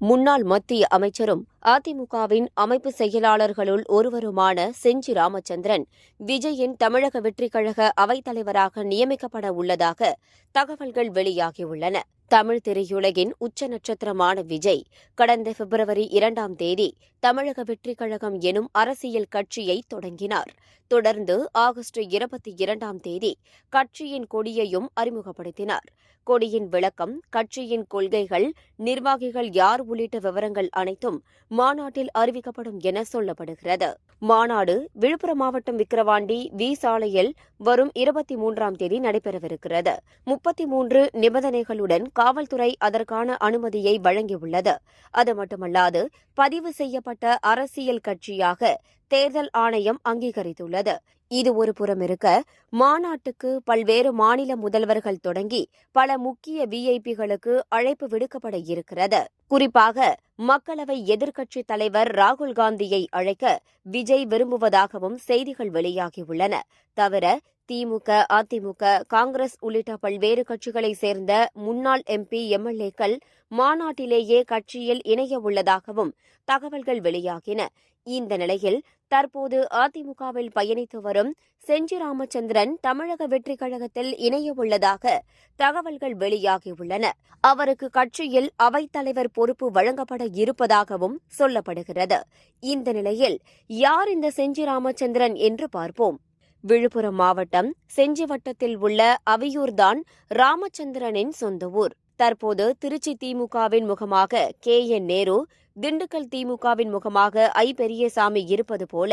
முன்னாள் மத்திய அமைச்சரும் அதிமுகவின் அமைப்பு செயலாளர்களுள் ஒருவருமான செஞ்சி ராமச்சந்திரன் விஜயின் தமிழக வெற்றிக் கழக அவைத்தலைவராக நியமிக்கப்பட உள்ளதாக தகவல்கள் வெளியாகியுள்ளன. தமிழ் திரையுலகின் உச்ச நட்சத்திரமான விஜய் கடந்த பிப்ரவரி 2ஆம் தேதி தமிழக வெற்றிக் கழகம் எனும் அரசியல் கட்சியை தொடங்கினார். தொடர்ந்து ஆகஸ்ட் 22ஆம் தேதி கட்சியின் கொடியையும் அறிமுகப்படுத்தினார். கொடியின் விளக்கம், கட்சியின் கொள்கைகள், நிர்வாகிகள் யார் உள்ளிட்ட விவரங்கள் அனைத்தும் மாநாட்டில் அறிவிக்கப்படும் என சொல்லப்படுகிறது. மாநாடு விழுப்புரம் மாவட்டம் விக்கிரவாண்டி வி சாலையில் வரும் 23ஆம் தேதி நடைபெறவிருக்கிறது. 33 நிபந்தனைகளுடன் காவல்துறை அதற்கான அனுமதியை வழங்கியுள்ளது. அது மட்டுமல்லாது பதிவு செய்யப்பட்ட அரசியல் கட்சியாக தேர்தல் ஆணையம் அங்கீகரித்துள்ளது. இது ஒரு புறம் இருக்க, மாநாட்டுக்கு பல்வேறு மாநில முதல்வர்கள் தொடங்கி பல முக்கிய விஐபிகளுக்கு அழைப்பு விடுக்கப்பட இருக்கிறது. குறிப்பாக மக்களவை எதிர்க்கட்சித் தலைவர் ராகுல் காந்தியை அழைக்க விஜய் விரும்புவதாகவும் செய்திகள் வெளியாகியுள்ளன. தவிர திமுக, அதிமுக, காங்கிரஸ் உள்ளிட்ட பல்வேறு கட்சிகளைச் சேர்ந்த முன்னாள் எம்பி, எம்எல்ஏக்கள் மாநாட்டிலேயே கட்சியில் இணைய உள்ளதாகவும் தகவல்கள் வெளியாகின. இந்த நிலையில் தற்போது அதிமுகவில் பயணித்து வரும் செஞ்சி ராமச்சந்திரன் தமிழக வெற்றிக் கழகத்தில் இணைய உள்ளதாக தகவல்கள் வெளியாகியுள்ளன. அவருக்கு கட்சியில் அவைத்தலைவர் பொறுப்பு வழங்கப்பட இருப்பதாகவும் சொல்லப்படுகிறது. இந்த நிலையில் யார் இந்த செஞ்சி ராமச்சந்திரன் என்று பார்ப்போம். விழுப்புரம் மாவட்டம் செஞ்சி வட்டத்தில் உள்ள அவியூர்தான் ராமச்சந்திரனின் சொந்த ஊர். தற்போது திருச்சி திமுகவின் முகமாக KN நேரு, திண்டுக்கல் திமுகவின் முகமாக பெரியசாமி இருப்பது போல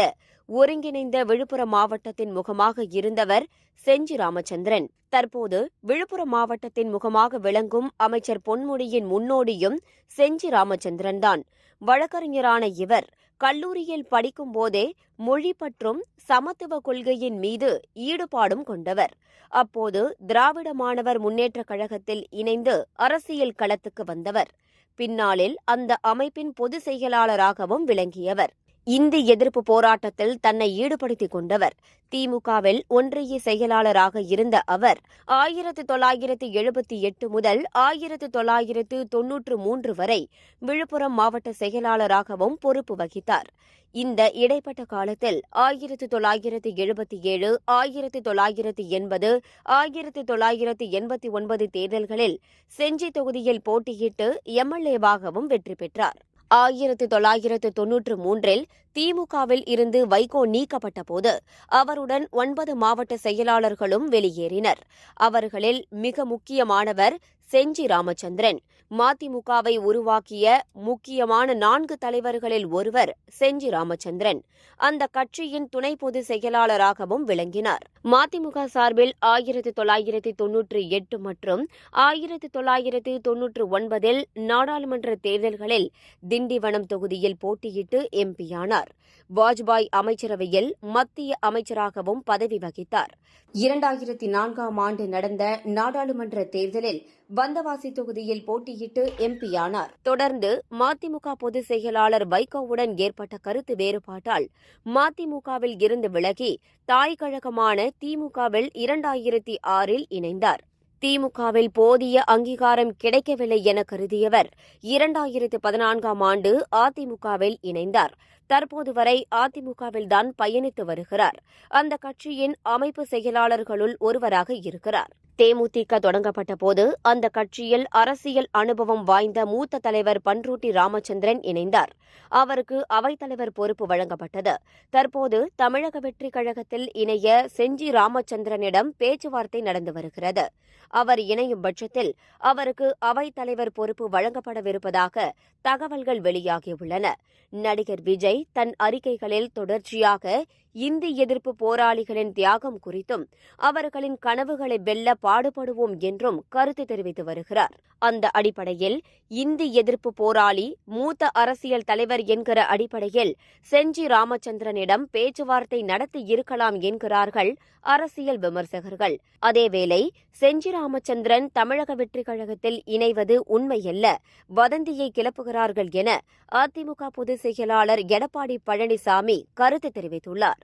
ஒருங்கிணைந்த விழுப்புரம் மாவட்டத்தின் முகமாக இருந்தவர் செஞ்சி ராமச்சந்திரன். தற்போது விழுப்புரம் மாவட்டத்தின் முகமாக விளங்கும் அமைச்சர் பொன்முடியின் முன்னோடியும் செஞ்சி ராமச்சந்திரன் தான். வழக்கறிஞரான இவர் கல்லூரியில் படிக்கும் போதே மொழி பற்றும் சமத்துவ கொள்கையின் மீது ஈடுபாடும் கொண்டவர். அப்போது திராவிட மாணவர் முன்னேற்றக் கழகத்தில் இணைந்து அரசியல் களத்துக்கு வந்தவர். பின்னாளில் அந்த அமைப்பின் பொதுச் செயலாளராகவும் விளங்கியவர். இந்தி எதிர்ப்பு போராட்டத்தில் தன்னை ஈடுபடுத்திக் கொண்டவர். திமுகவில் ஒன்றிய செயலாளராக இருந்த அவர் 1978 முதல் 1993 வரை விழுப்புரம் மாவட்ட செயலாளராகவும் பொறுப்பு வகித்தார். இந்த இடைப்பட்ட காலத்தில் 1977, 1980, 1989 தேர்தல்களில் செஞ்சி தொகுதியில் போட்டியிட்டு எம்எல்ஏவாகவும் வெற்றி பெற்றார். 1993 திமுகவில் இருந்து வைகோ நீக்கப்பட்ட போது அவருடன் 9 மாவட்ட செயலாளர்களும் வெளியேறினர். அவர்களில் மிக முக்கியமானவர் செஞ்சி ராமச்சந்திரன். மதிமுகவை உருவாக்கிய முக்கியமான 4 தலைவர்களில் ஒருவர் செஞ்சி ராமச்சந்திரன். அந்த கட்சியின் துணை பொதுச் செயலாளராகவும் விளங்கினார். மதிமுக சார்பில் 1998 மற்றும் 1999 நாடாளுமன்ற தேர்தல்களில் திண்டிவனம் தொகுதியில் போட்டியிட்டு எம்பியானார். வாஜ்பாய் அமைச்சரவையில் மத்திய அமைச்சராகவும் பதவி வகித்தார். 2004ஆம் ஆண்டு நடந்த நாடாளுமன்ற தேர்தலில் வந்தவாசி தொகுதியில் போட்டியிட்டு எம்பியானார். தொடர்ந்து மதிமுக பொதுச் செயலாளர் வைகோவுடன் ஏற்பட்ட கருத்து வேறுபாட்டால் மதிமுகவில் இருந்து விலகி தாய் கழகமான திமுகவில் 2006இல் இணைந்தார். திமுகவில் போதிய அங்கீகாரம் கிடைக்கவில்லை என கருதியவர் 2014ஆம் ஆண்டு அதிமுகவில் இணைந்தார். தற்போது வரை அதிமுகவில்தான் பயணித்து வருகிறார். அந்த கட்சியின் அமைப்பு செயலாளர்களுள் ஒருவராக இருக்கிறார். தேமுதிக தொடங்கப்பட்ட போது அந்த கட்சியில் அரசியல் அனுபவம் வாய்ந்த மூத்த தலைவர் பன்ருட்டி ராமச்சந்திரன் இணைந்தார். அவருக்கு அவைத்தலைவர் பொறுப்பு வழங்கப்பட்டது. தற்போது தமிழக வெற்றிக் கழகத்தில் இணைய செஞ்சி ராமச்சந்திரனிடம் பேச்சுவார்த்தை நடந்து வருகிறது. அவர் இணையும் பட்சத்தில் அவருக்கு அவைத்தலைவர் பொறுப்பு வழங்கப்படவிருப்பதாக தகவல்கள் வெளியாகியுள்ளன. நடிகர் விஜய் தன் அறிக்கைகளில் தொடர்ச்சியாக இந்தி எதிர்ப்பு போராளிகளின் தியாகம் குறித்தும் அவர்களின் கனவுகளை வெல்ல பாடுபடுவோம் என்றும் கருத்து தெரிவித்து வருகிறார். அந்த அடிப்படையில் இந்தி எதிர்ப்பு போராளி, மூத்த அரசியல் தலைவர் என்கிற அடிப்படையில் செஞ்சி ராமச்சந்திரனிடம் பேச்சுவார்த்தை நடத்தி இருக்கலாம் என்கிறார்கள் அரசியல் விமர்சகர்கள். அதேவேளை செஞ்சி ராமச்சந்திரன் தமிழக வெற்றிக் கழகத்தில் இணைவது உண்மையல்ல, வதந்தியை கிளப்புகிறார்கள் என அதிமுக பொதுச் செயலாளர் எடப்பாடி பழனிசாமி கருத்து தெரிவித்துள்ளார்.